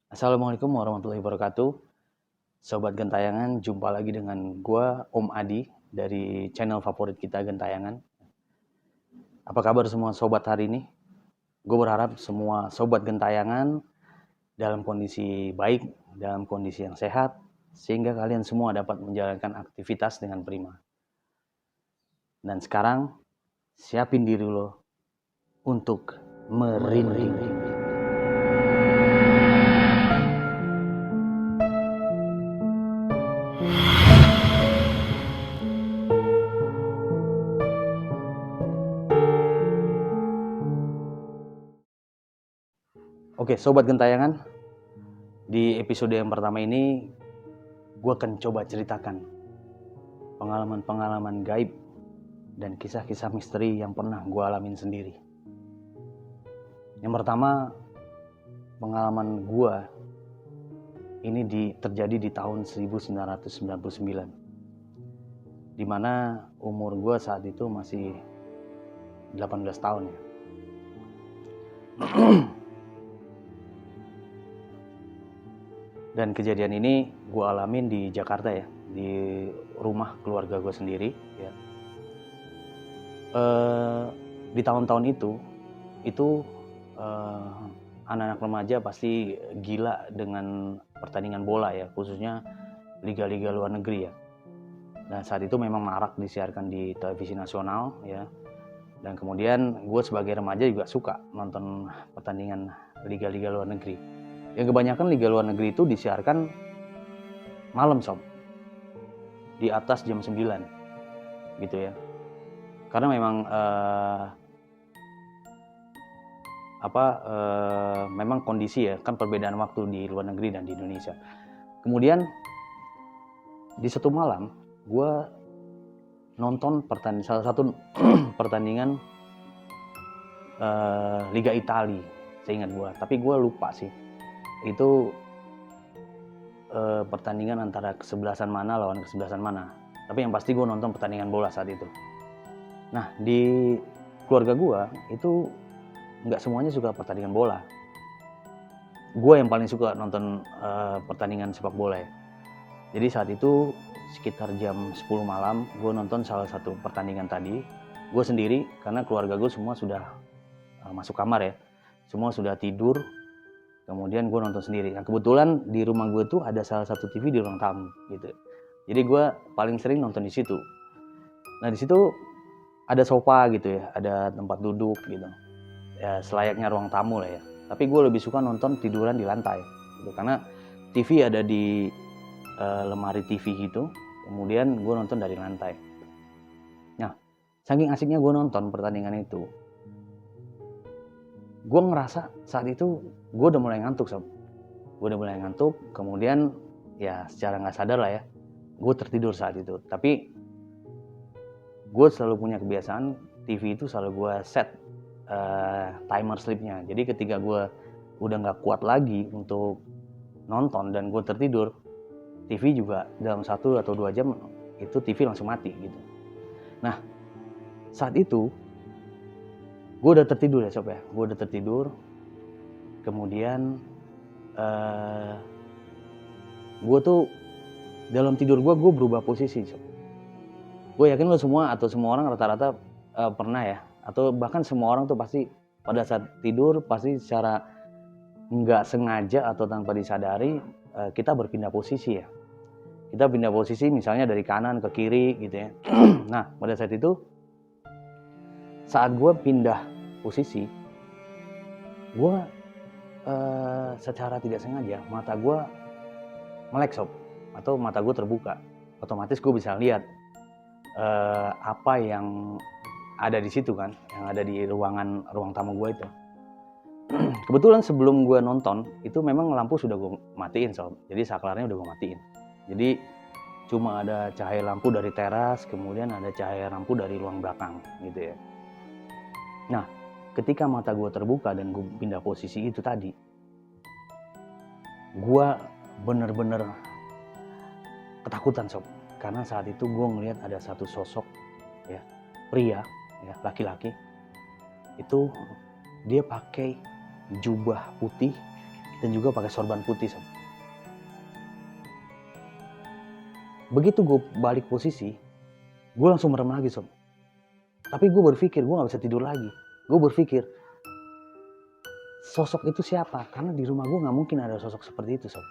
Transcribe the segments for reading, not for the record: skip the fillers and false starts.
Assalamualaikum warahmatullahi wabarakatuh. Sobat Gentayangan, jumpa lagi dengan gua Om Adi dari channel favorit kita Gentayangan. Apa kabar semua sobat hari ini? Gue berharap semua sobat Gentayangan dalam kondisi baik, dalam kondisi yang sehat, sehingga kalian semua dapat menjalankan aktivitas dengan prima. Dan sekarang, siapin diri lo untuk merinding. Oke, Sobat Gentayangan, di episode yang pertama ini gue akan coba ceritakan pengalaman-pengalaman gaib dan kisah-kisah misteri yang pernah gue alamin sendiri. Yang pertama, pengalaman gue ini terjadi di tahun 1999, dimana umur gue saat itu masih 18 tahun ya. Dan kejadian ini gue alamin di Jakarta ya, di rumah keluarga gue sendiri ya. Di tahun-tahun itu anak-anak remaja pasti gila dengan pertandingan bola ya, khususnya liga-liga luar negeri ya. Nah saat itu memang marak disiarkan di televisi nasional ya. Dan kemudian gue sebagai remaja juga suka nonton pertandingan liga-liga luar negeri. Yang kebanyakan liga luar negeri itu disiarkan malam sob, di atas jam 9 gitu ya. Karena memang memang kondisi ya, kan perbedaan waktu di luar negeri dan di Indonesia. Kemudian di satu malam gue nonton salah satu pertandingan Liga Italia, seingat gue, tapi gue lupa sih itu pertandingan antara kesebelasan mana lawan kesebelasan mana. Tapi yang pasti gue nonton pertandingan bola saat itu. Nah di keluarga gue itu nggak semuanya suka pertandingan bola. Gue yang paling suka nonton pertandingan sepak bola ya. Jadi saat itu sekitar jam 10 malam gue nonton salah satu pertandingan tadi. Gue sendiri karena keluarga gue semua sudah masuk kamar ya. Semua sudah tidur. Kemudian gue nonton sendiri. Nah kebetulan di rumah gue tuh ada salah satu TV di ruang tamu gitu. Jadi gue paling sering nonton di situ. Nah di situ ada sofa gitu ya, ada tempat duduk gitu. Ya selayaknya ruang tamu lah ya. Tapi gue lebih suka nonton tiduran di lantai gitu. Karena TV ada di lemari TV gitu. Kemudian gue nonton dari lantai. Nah saking asiknya gue nonton pertandingan itu, gue ngerasa saat itu gue udah mulai ngantuk sob. Gue udah mulai ngantuk, kemudian ya secara nggak sadar lah ya, gue tertidur saat itu. Tapi gue selalu punya kebiasaan TV itu selalu gue set timer sleepnya. Jadi ketika gue udah nggak kuat lagi untuk nonton dan gue tertidur, TV juga dalam 1 atau 2 jam itu TV langsung mati gitu. Nah saat itu gue udah tertidur ya sob ya, gue udah tertidur. Kemudian gue tuh dalam tidur gue berubah posisi sob. Gue yakin lo semua atau semua orang rata-rata pernah ya, atau bahkan semua orang tuh pasti pada saat tidur pasti secara nggak sengaja atau tanpa disadari kita berpindah posisi ya. Kita pindah posisi misalnya dari kanan ke kiri gitu ya. Nah pada saat itu, saat gue pindah posisi, gue secara tidak sengaja mata gue melek sob, atau mata gue terbuka. Otomatis gue bisa lihat apa yang ada di situ kan, yang ada di ruang tamu gue itu. Kebetulan sebelum gue nonton itu memang lampu sudah gue matiin sob, jadi saklarnya udah gue matiin. Jadi cuma ada cahaya lampu dari teras, kemudian ada cahaya lampu dari ruang belakang gitu ya. Nah ketika mata gue terbuka dan gue pindah posisi itu tadi, gue bener-bener ketakutan sob. Karena saat itu gue ngelihat ada satu sosok ya, pria ya, laki-laki. Itu dia pakai jubah putih dan juga pakai sorban putih sob. Begitu gue balik posisi, gue langsung merem lagi sob. Tapi gue berpikir gue nggak bisa tidur lagi. Gue berpikir sosok itu siapa? Karena di rumah gue nggak mungkin ada sosok seperti itu sob.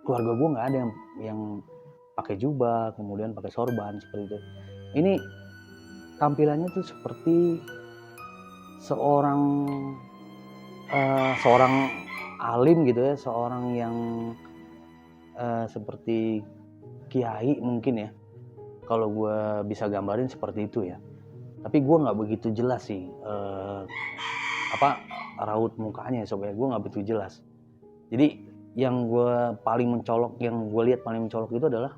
Keluarga gue nggak ada yang pakai jubah, kemudian pakai sorban seperti itu. Ini tampilannya tuh seperti seorang alim gitu ya, seorang yang seperti kiai mungkin ya, kalau gue bisa gambarin seperti itu ya. Tapi gue nggak begitu jelas sih raut mukanya sob ya, gue nggak begitu jelas. Jadi yang gue paling mencolok, yang gue lihat paling mencolok itu adalah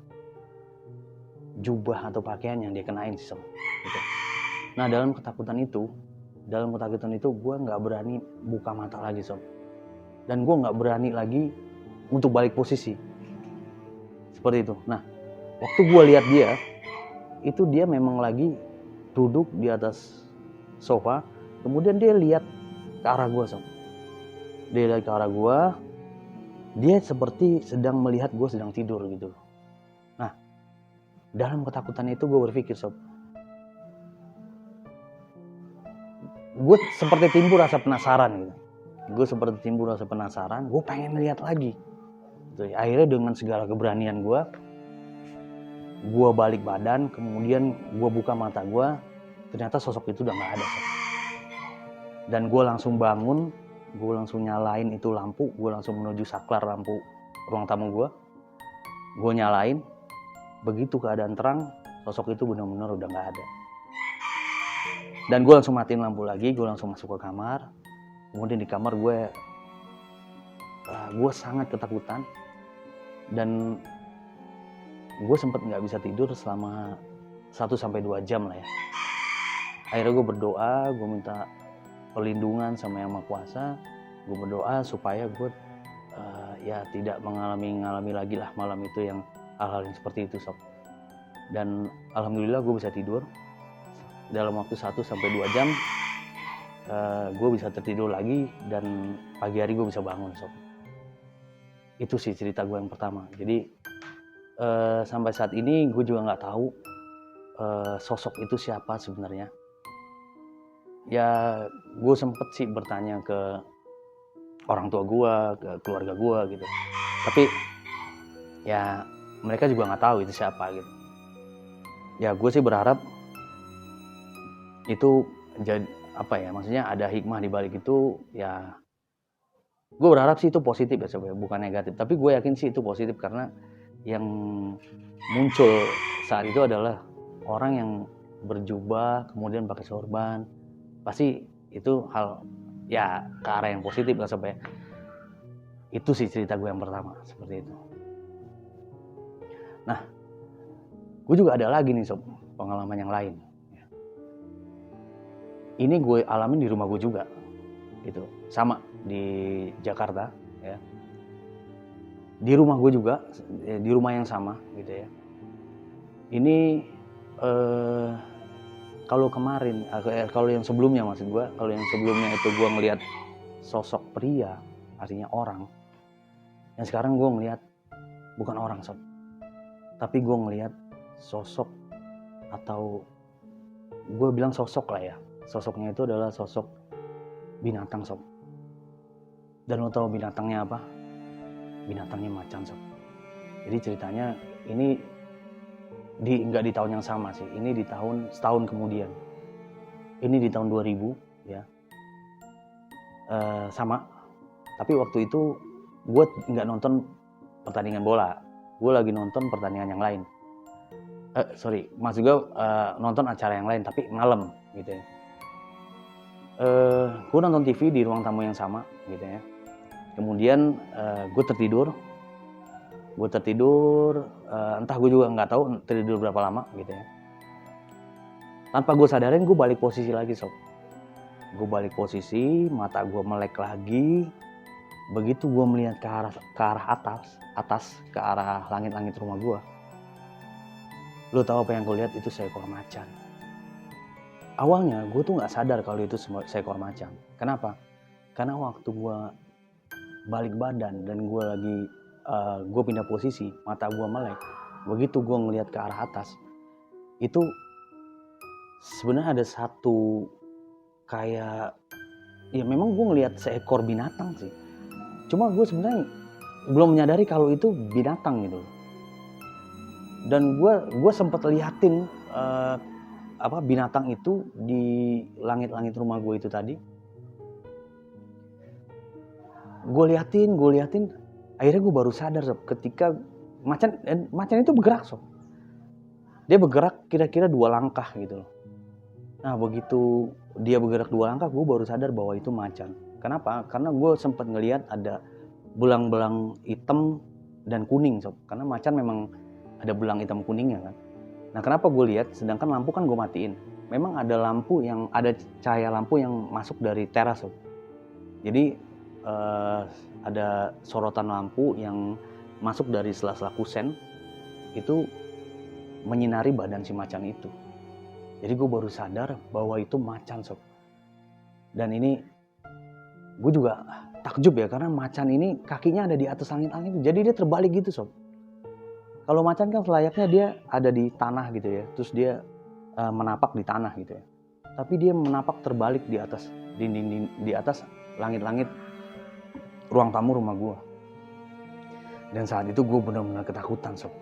jubah atau pakaian yang dia kenain sih sob. Gitu. Nah dalam ketakutan itu gue nggak berani buka mata lagi sob, dan gue nggak berani lagi untuk balik posisi seperti itu. Nah waktu gue lihat dia, itu dia memang lagi duduk di atas sofa, kemudian dia lihat ke arah gue sob. Dia lihat ke arah gue, dia seperti sedang melihat gue sedang tidur gitu. Nah dalam ketakutan itu gue berpikir sob, gue seperti timbul rasa penasaran gitu. Gue pengen lihat lagi. Akhirnya dengan segala keberanian gue balik badan, kemudian gue buka mata gue, ternyata sosok itu udah nggak ada. Dan gue langsung bangun, gue langsung nyalain itu lampu, gue langsung menuju saklar lampu ruang tamu gue nyalain. Begitu keadaan terang, sosok itu benar-benar udah nggak ada. Dan gue langsung matiin lampu lagi, gue langsung masuk ke kamar. Kemudian di kamar gue sangat ketakutan, dan gue sempat nggak bisa tidur selama 1-2 jam lah ya. Akhirnya gue berdoa, gue minta perlindungan sama Yang Maha Kuasa. Gue berdoa supaya gue tidak mengalami lagi lah malam itu yang hal-hal yang seperti itu sob. Dan alhamdulillah gue bisa tidur dalam waktu 1-2 jam. Gue bisa tertidur lagi, dan pagi hari gue bisa bangun sob. Itu sih cerita gue yang pertama. Jadi sampai saat ini gue juga nggak tahu sosok itu siapa sebenarnya. Ya gue sempet sih bertanya ke orang tua gue, ke keluarga gue gitu. Tapi ya mereka juga nggak tahu itu siapa gitu. Ya gue sih berharap itu jadi maksudnya ada hikmah di balik itu ya. Gue berharap sih itu positif ya sob, bukan negatif. Tapi gue yakin sih itu positif, karena yang muncul saat itu adalah orang yang berjubah kemudian pakai sorban. Pasti itu hal ya ke arah yang positif lah sob ya. Itu sih cerita gue yang pertama seperti itu. Nah gue juga ada lagi nih sob, pengalaman yang lain. Ini gue alamin di rumah gue juga gitu, sama di Jakarta ya. Di rumah gue juga, di rumah yang sama gitu ya. Ini kalau kemarin, kalau yang sebelumnya maksud gue, kalau yang sebelumnya itu gue ngelihat sosok pria, artinya orang. Yang sekarang gue ngelihat bukan orang sob, tapi gue ngelihat sosok, atau gue bilang sosok lah ya. Sosoknya itu adalah sosok binatang sob. Dan lo tau binatangnya apa? Binatangnya macan sob. Jadi ceritanya ini nggak di tahun yang sama sih. Ini di setahun kemudian. Ini di tahun 2000 ya. Sama. Tapi waktu itu gue nggak nonton pertandingan bola. Gue lagi nonton pertandingan yang lain. Maksud gue nonton acara yang lain tapi malam gitu ya. Gue nonton TV di ruang tamu yang sama gitu ya. Kemudian gue tertidur, entah gue juga nggak tahu tertidur berapa lama gitu ya. Tanpa gue sadarin gue balik posisi lagi sob. Gue balik posisi, mata gue melek lagi. Begitu gue melihat ke arah atas ke arah langit-langit rumah gue. Lo tahu apa yang gue lihat? Itu seekor macan. Awalnya gue tuh nggak sadar kalau itu seekor macan. Kenapa? Karena waktu gue balik badan dan gue pindah posisi, mata gue melek. Begitu gue ngelihat ke arah atas, itu sebenarnya ada satu kayak, ya memang gue ngelihat seekor binatang sih. Cuma gue sebenarnya belum menyadari kalau itu binatang gitu. Dan gue sempat liatin binatang itu di langit-langit rumah gue itu tadi. Gue liatin, akhirnya gue baru sadar sob, ketika macan itu bergerak sob. Dia bergerak kira-kira 2 langkah gitu loh. Nah begitu dia bergerak 2 langkah, gue baru sadar bahwa itu macan. Kenapa? Karena gue sempat ngelihat ada belang-belang hitam dan kuning sob. Karena macan memang ada belang hitam kuningnya kan. Nah kenapa gue lihat, sedangkan lampu kan gue matiin. Memang ada cahaya lampu yang masuk dari teras sob. Jadi ada sorotan lampu yang masuk dari sela-sela kusen itu menyinari badan si macan itu. Jadi gue baru sadar bahwa itu macan sob. Dan ini gue juga takjub ya, karena macan ini kakinya ada di atas langit-langit, jadi dia terbalik gitu sob. Kalau macan kan selayaknya dia ada di tanah gitu ya, terus dia menapak di tanah gitu ya. Tapi dia menapak terbalik di atas dinding, di atas langit-langit ruang tamu rumah gue. Dan saat itu gue benar-benar ketakutan sob.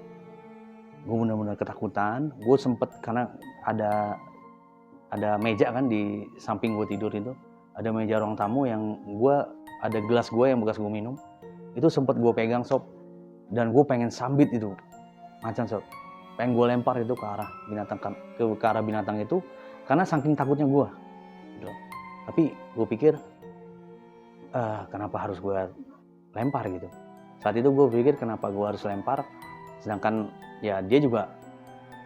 Gue benar-benar ketakutan. Gue sempet, karena ada meja kan di samping gue tidur itu, ada meja ruang tamu yang ada gelas gue yang bekas gue minum, itu sempet gue pegang sob. Dan gue pengen sambit itu macan sob, pengen gue lempar itu ke arah binatang itu, karena saking takutnya gue gitu. Tapi gue pikir kenapa harus gue lempar gitu. Saat itu gue pikir kenapa gue harus lempar, sedangkan ya dia juga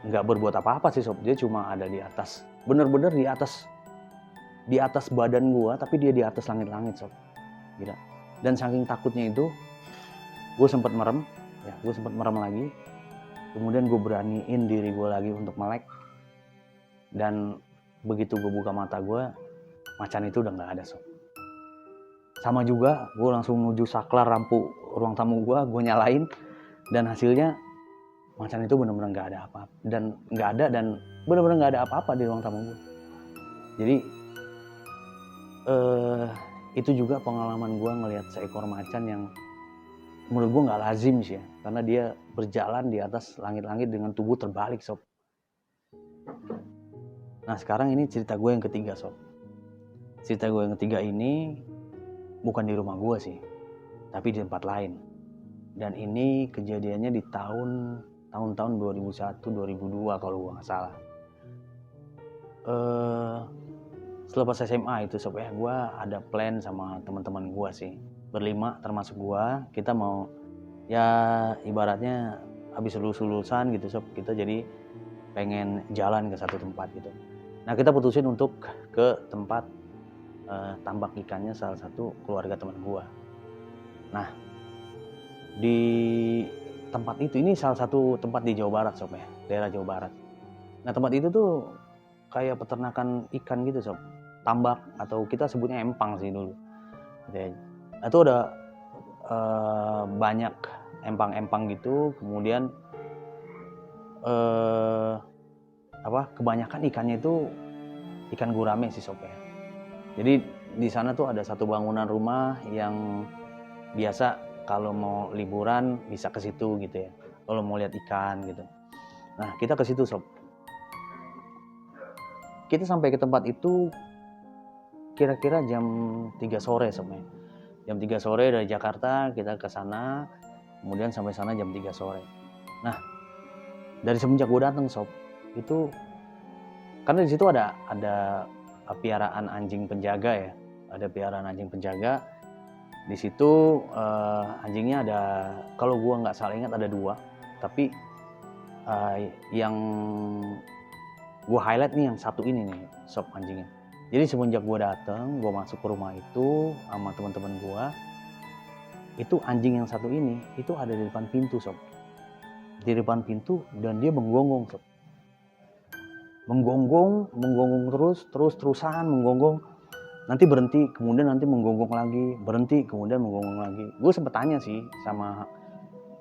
nggak berbuat apa-apa sih sob. Dia cuma ada di atas, bener-bener di atas badan gue, tapi dia di atas langit-langit sob gitu. Dan saking takutnya itu gue sempat merem lagi. Kemudian gue beraniin diri gue lagi untuk melek. Dan begitu gue buka mata gue, macan itu udah nggak ada sob. Sama juga, gue langsung menuju saklar lampu ruang tamu gue nyalain, dan hasilnya macan itu benar-benar nggak ada apa-apa, dan benar-benar nggak ada apa-apa di ruang tamu gue. Jadi itu juga pengalaman gue ngelihat seekor macan yang menurut gue nggak lazim sih ya, karena dia berjalan di atas langit-langit dengan tubuh terbalik sob. Nah sekarang ini cerita gue yang ketiga sob. Cerita gue yang ketiga ini bukan di rumah gue sih, tapi di tempat lain. Dan ini kejadiannya di tahun-tahun 2001, 2002 kalau gue nggak salah. Selepas SMA itu sob ya, gue ada plan sama teman-teman gue sih, berlima termasuk gue. Kita mau ya ibaratnya habis lulusan gitu sob, kita jadi pengen jalan ke satu tempat gitu. Nah kita putusin untuk ke tempat tambak ikannya salah satu keluarga teman gue. Nah di tempat itu, ini salah satu tempat di Jawa Barat sob ya, daerah Jawa Barat. Nah tempat itu tuh kayak peternakan ikan gitu sob, tambak atau kita sebutnya empang sih dulu. Nah, itu ada banyak empang-empang gitu, kemudian kebanyakan ikannya itu ikan gurame sih sob ya. Jadi di sana tuh ada satu bangunan rumah yang biasa kalau mau liburan bisa ke situ gitu ya, kalau mau lihat ikan gitu. Nah kita ke situ sob. Kita sampai ke tempat itu kira-kira jam 3 sore sob ya. Jam 3 sore dari Jakarta kita ke sana, kemudian sampai sana jam 3 sore. Nah dari semenjak gue datang sob, itu karena di situ ada piaraan anjing penjaga ya, ada piaraan anjing penjaga. Di situ anjingnya ada, kalau gue nggak salah ingat ada 2, tapi yang gue highlight nih yang satu ini nih sob anjingnya. Jadi semenjak gue datang, gue masuk ke rumah itu sama teman-teman gue, itu anjing yang satu ini itu ada di depan pintu sob, di depan pintu, dan dia menggonggong sob, menggonggong terus-terusan menggonggong. nanti berhenti, kemudian nanti menggonggong lagi, berhenti, kemudian menggonggong lagi. Gue sempet tanya sih sama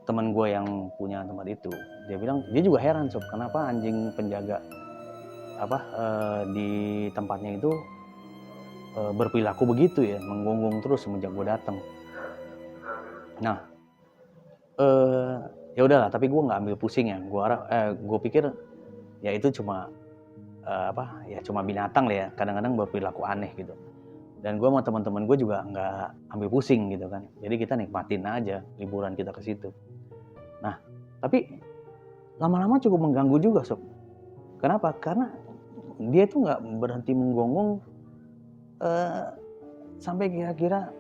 teman gue yang punya tempat itu. Dia bilang dia juga heran sob, kenapa anjing penjaga di tempatnya itu berperilaku begitu ya, menggonggong terus semenjak gue datang. Nah, ya udahlah, tapi gue nggak ambil pusing ya. Gue pikir ya itu cuma cuma binatang lah ya, kadang-kadang berperilaku aneh gitu. Dan gue sama teman-teman gue juga nggak ambil pusing gitu kan. Jadi kita nikmatin aja liburan kita ke situ. Nah, tapi lama-lama cukup mengganggu juga sob. Kenapa? Karena dia tuh nggak berhenti menggonggong sampai kira-kira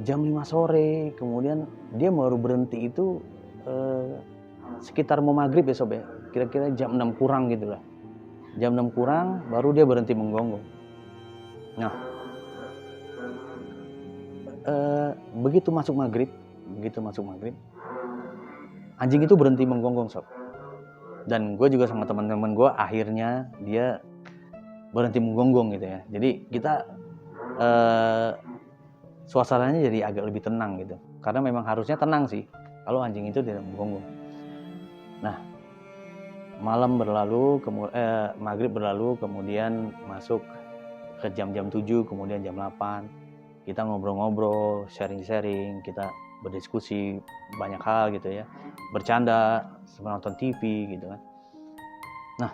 jam 5 sore. Kemudian dia baru berhenti itu sekitar mau maghrib ya sob ya. Kira-kira jam 6 kurang gitu lah. Jam 6 kurang baru dia berhenti menggonggong. Nah, begitu masuk maghrib, anjing itu berhenti menggonggong sob. Dan gue juga sama teman-teman gue akhirnya dia berhenti menggonggong gitu ya. Jadi kita suasananya jadi agak lebih tenang gitu. Karena memang harusnya tenang sih kalau anjing itu tidak menggonggong. Nah, malam berlalu, maghrib berlalu, kemudian masuk ke jam-jam 7, kemudian jam 8. Kita ngobrol-ngobrol, sharing-sharing, kita berdiskusi banyak hal gitu ya. Bercanda, nonton TV gitu kan. Nah,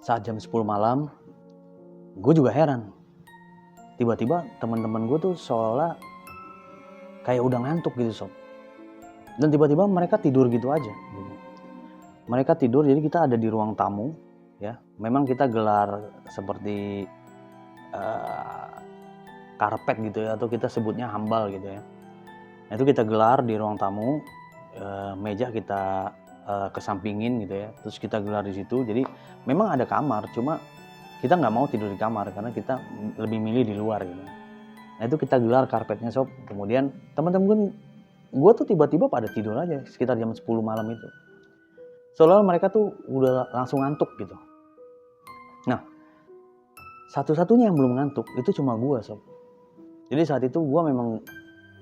saat jam 10 malam, gue juga heran. Tiba-tiba teman-teman gue tuh seolah kayak udah ngantuk gitu sob. Dan tiba-tiba mereka tidur gitu aja. Gitu. Mereka tidur, jadi kita ada di ruang tamu ya. Memang kita gelar seperti karpet gitu ya, atau kita sebutnya hambal gitu ya. Nah, itu kita gelar di ruang tamu, meja kita kesampingin gitu ya, terus kita gelar di situ. Jadi memang ada kamar, cuma kita nggak mau tidur di kamar karena kita lebih milih di luar gitu. Nah, itu kita gelar karpetnya sob. Kemudian teman-teman gue tuh tiba-tiba pada tidur aja sekitar jam 10 malam itu. Soalnya mereka tuh udah langsung ngantuk gitu. Nah, satu-satunya yang belum ngantuk itu cuma gue sob. Jadi saat itu gue memang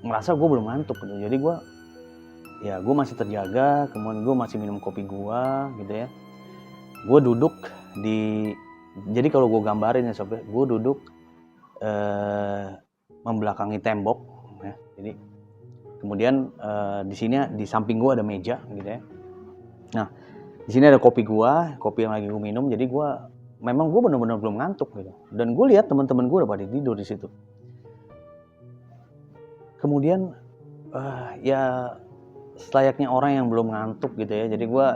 ngerasa gue belum ngantuk gitu. Jadi gue masih terjaga, kemudian gue masih minum kopi gue gitu ya. Gue duduk jadi kalau gue gambarin ya sob, gue duduk membelakangi tembok ya. Jadi kemudian di sini di samping gue ada meja gitu ya. Nah, di sini ada kopi yang lagi gue minum. Jadi memang gue benar-benar belum ngantuk gitu. Dan gue lihat teman-teman gue udah pada tidur di situ. Kemudian ya selayaknya orang yang belum ngantuk gitu ya. Jadi gue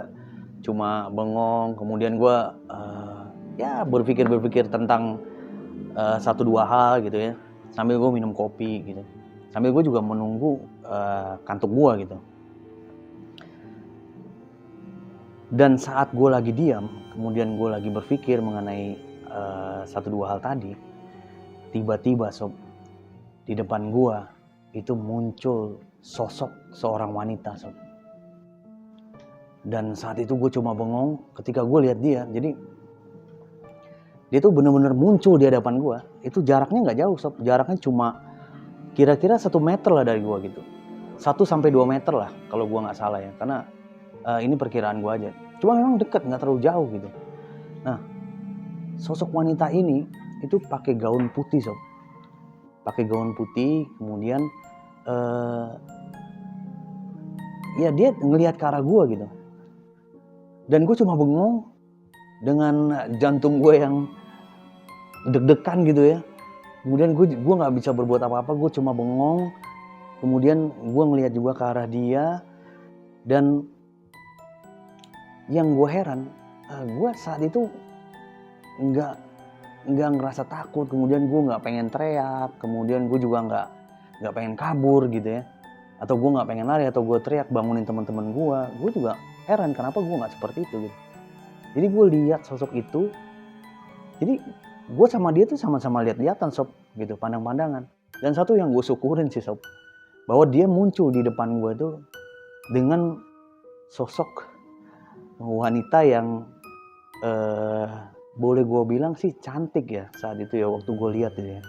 cuma bengong. Kemudian gue berpikir tentang satu dua hal gitu ya. Sambil gue minum kopi gitu. Sambil gue juga menunggu kantuk gue gitu. Dan saat gue lagi diam, kemudian gue lagi berpikir mengenai satu dua hal tadi, tiba-tiba sob, di depan gue itu muncul sosok seorang wanita sob. Dan saat itu gue cuma bengong ketika gue lihat dia. Jadi dia tuh benar-benar muncul di hadapan gue. Itu jaraknya nggak jauh sob, jaraknya cuma kira-kira 1 meter lah dari gue gitu. 1-2 meter lah kalau gue nggak salah ya, karena ini perkiraan gue aja. Cuma memang dekat, nggak terlalu jauh gitu. Nah, sosok wanita ini itu pakai gaun putih sob. Pakai gaun putih, kemudian dia ngelihat ke arah gue gitu. Dan gue cuma bengong dengan jantung gue yang deg-degan gitu ya. Kemudian gue nggak bisa berbuat apa-apa, gue cuma bengong. Kemudian gue ngelihat juga ke arah dia. Dan yang gue heran, gue saat itu nggak ngerasa takut. Kemudian gue nggak pengen teriak. Kemudian gue juga nggak pengen kabur gitu ya. Atau gue nggak pengen lari, atau gue teriak bangunin teman-teman gue. Gue juga heran kenapa gue nggak seperti itu gitu. Jadi gue lihat sosok itu. Jadi gue sama dia tuh sama-sama lihat-lihatan sob gitu, pandang-pandangan. Dan satu yang gue syukurin sih sob, bahwa dia muncul di depan gue tuh dengan sosok wanita yang boleh gue bilang sih cantik ya saat itu ya, waktu gue lihat gitu ya.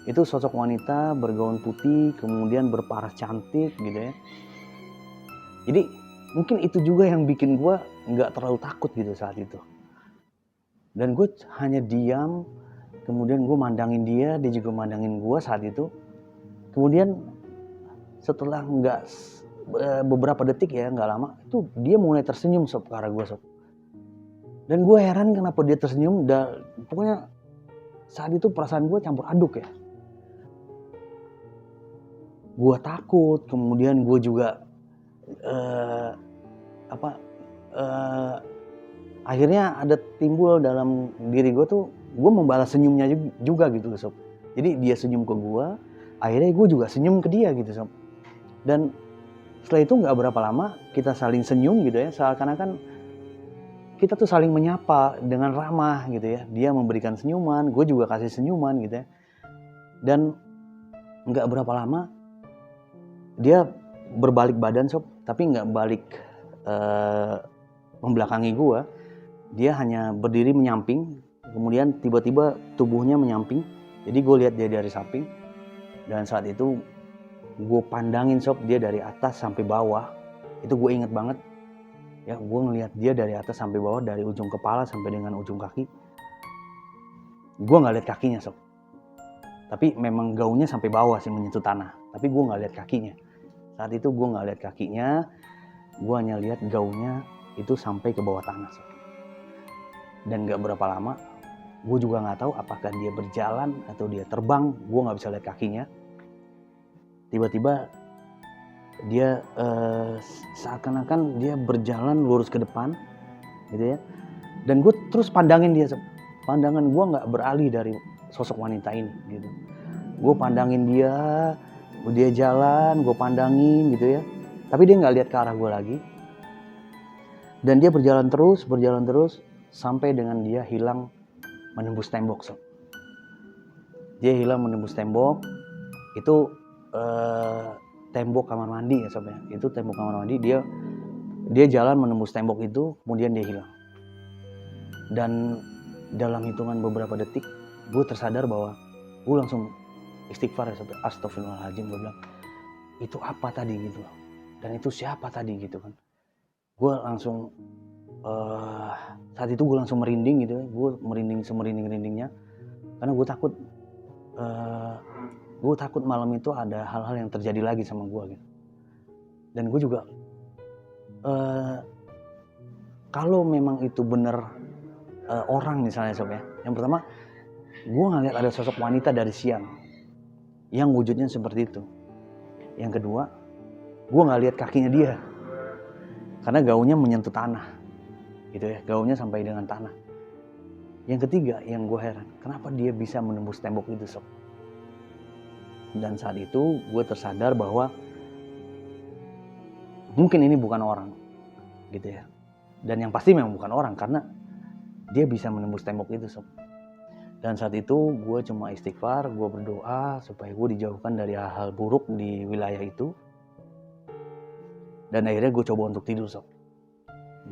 Itu sosok wanita bergaun putih, kemudian berparas cantik gitu ya. Jadi mungkin itu juga yang bikin gue nggak terlalu takut gitu saat itu. Dan gue hanya diam, kemudian gue mandangin dia, dia juga mandangin gue saat itu. Kemudian setelah beberapa detik ya, nggak lama, itu dia mulai tersenyum sob ke arah gue sob. Dan gue heran kenapa dia tersenyum, pokoknya saat itu perasaan gue campur aduk ya. Gue takut, kemudian gue juga akhirnya ada timbul dalam diri gue tuh, gue membalas senyumnya juga gitu loh sob. Jadi dia senyum ke gue, akhirnya gue juga senyum ke dia gitu sob. Dan setelah itu nggak berapa lama kita saling senyum gitu ya, seakan-akan kita tuh saling menyapa dengan ramah gitu ya. Dia memberikan senyuman, gue juga kasih senyuman gitu ya. Dan nggak berapa lama dia berbalik badan sob, tapi nggak balik membelakangi gue. Dia hanya berdiri menyamping, kemudian tiba-tiba tubuhnya menyamping. Jadi gue lihat dia dari samping, dan saat itu gue pandangin sob dia dari atas sampai bawah. Itu gue inget banget ya, gue ngelihat dia dari atas sampai bawah, dari ujung kepala sampai dengan ujung kaki. Gue nggak lihat kakinya sob, tapi memang gaunnya sampai bawah sih, menyentuh tanah, tapi gue nggak lihat kakinya. Saat itu gue nggak lihat kakinya, gue hanya lihat gaunnya itu sampai ke bawah tanah sob. Dan gak berapa lama, gue juga gak tahu apakah dia berjalan atau dia terbang, gue gak bisa lihat kakinya. Tiba-tiba dia seakan-akan dia berjalan lurus ke depan gitu ya. Dan gue terus pandangin dia, pandangan gue gak beralih dari sosok wanita ini gitu. Gue pandangin dia jalan, gue pandangin gitu ya. Tapi dia gak lihat ke arah gue lagi. Dan dia berjalan terus, sampai dengan dia hilang menembus tembok sob. Dia hilang menembus tembok. Itu tembok kamar mandi ya sob ya. Itu tembok kamar mandi. Dia jalan menembus tembok itu, kemudian dia hilang. Dan dalam hitungan beberapa detik, gue tersadar bahwa gue langsung istighfar ya sob. Astagfirullahaladzim, gue bilang, itu apa tadi gitu. Dan itu siapa tadi gitu kan. Gue langsung saat itu gue langsung merinding gitu ya. Gue merinding semerinding-rindingnya karena gue takut malam itu ada hal-hal yang terjadi lagi sama gue gitu. Dan gue juga kalau memang itu benar orang misalnya sob ya, yang pertama gue ngeliat ada sosok wanita dari siang yang wujudnya seperti itu. Yang kedua, gue nggak lihat kakinya dia karena gaunnya menyentuh tanah gitu ya, gaunnya sampai dengan tanah. Yang ketiga yang gue heran, kenapa dia bisa menembus tembok itu sob. Dan saat itu gue tersadar bahwa mungkin ini bukan orang gitu ya. Dan yang pasti memang bukan orang karena dia bisa menembus tembok itu sob. Dan saat itu gue cuma istighfar, gue berdoa supaya gue dijauhkan dari hal-hal buruk di wilayah itu. Dan akhirnya gue coba untuk tidur sob.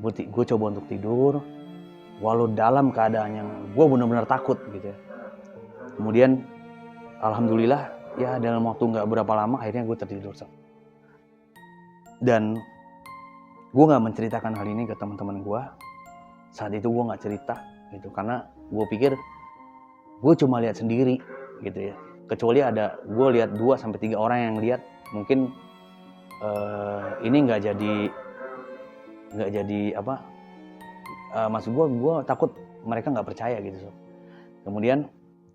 Gue coba untuk tidur, walau dalam keadaan yang gue benar-benar takut gitu ya. Kemudian alhamdulillah ya dalam waktu nggak berapa lama akhirnya gue tertidur sob. Dan gue nggak menceritakan hal ini ke teman-teman gue. Saat itu gue nggak cerita gitu karena gue pikir gue cuma lihat sendiri gitu ya. Kecuali ada gue lihat 2-3 orang yang lihat, mungkin ini nggak jadi apa, maksud gue takut mereka nggak percaya gitu sob. Kemudian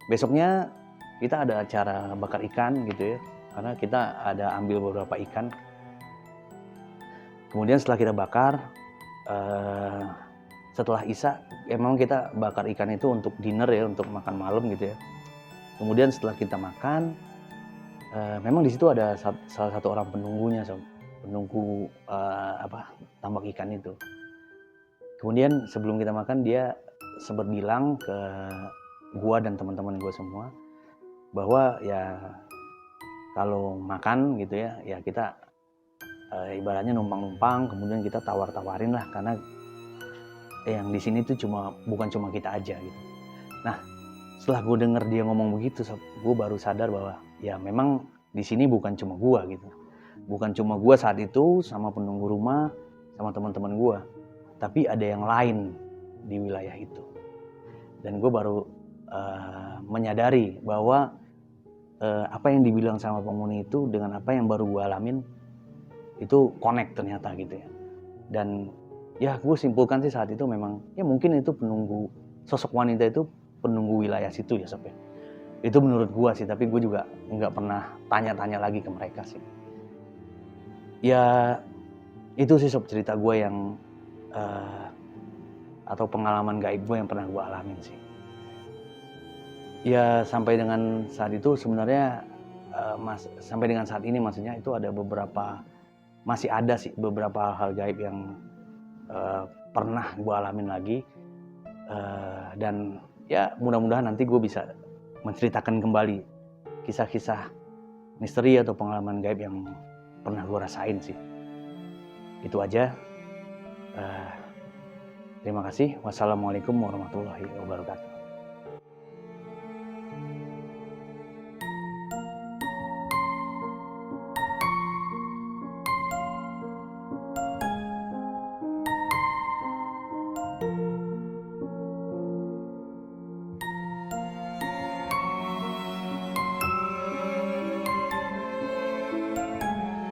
besoknya kita ada acara bakar ikan gitu ya, karena kita ada ambil beberapa ikan. Kemudian setelah kita bakar, setelah isya, memang kita bakar ikan itu untuk dinner ya, untuk makan malam gitu ya. Kemudian setelah kita makan, memang di situ ada salah satu orang penunggunya sob, penunggu tambak ikan itu. Kemudian sebelum kita makan dia sempat bilang ke gua dan teman-teman gua semua bahwa ya kalau makan gitu ya, ya kita ibaratnya numpang-numpang, kemudian kita tawar-tawarin lah karena yang di sini tuh bukan cuma kita aja gitu. Nah, setelah gue denger dia ngomong begitu, gue baru sadar bahwa ya memang di sini bukan cuma gue gitu. Bukan cuma gue saat itu sama penunggu rumah, sama teman-teman gue, tapi ada yang lain di wilayah itu. Dan gue baru menyadari bahwa apa yang dibilang sama penghuni itu dengan apa yang baru gue alamin itu connect ternyata gitu ya. Dan ya gue simpulkan sih saat itu memang ya mungkin itu sosok wanita itu penunggu wilayah situ ya Sob ya. Itu menurut gue sih, tapi gue juga nggak pernah tanya-tanya lagi ke mereka sih. Ya itu sih Sob cerita gue yang atau pengalaman gaib gue yang pernah gue alamin sih. Ya sampai dengan saat itu sebenarnya sampai dengan saat ini maksudnya itu masih ada sih beberapa hal gaib yang pernah gue alamin lagi, dan ya mudah-mudahan nanti gue bisa menceritakan kembali kisah-kisah misteri atau pengalaman gaib yang pernah gue rasain sih. Itu aja. Terima kasih. Wassalamualaikum warahmatullahi wabarakatuh.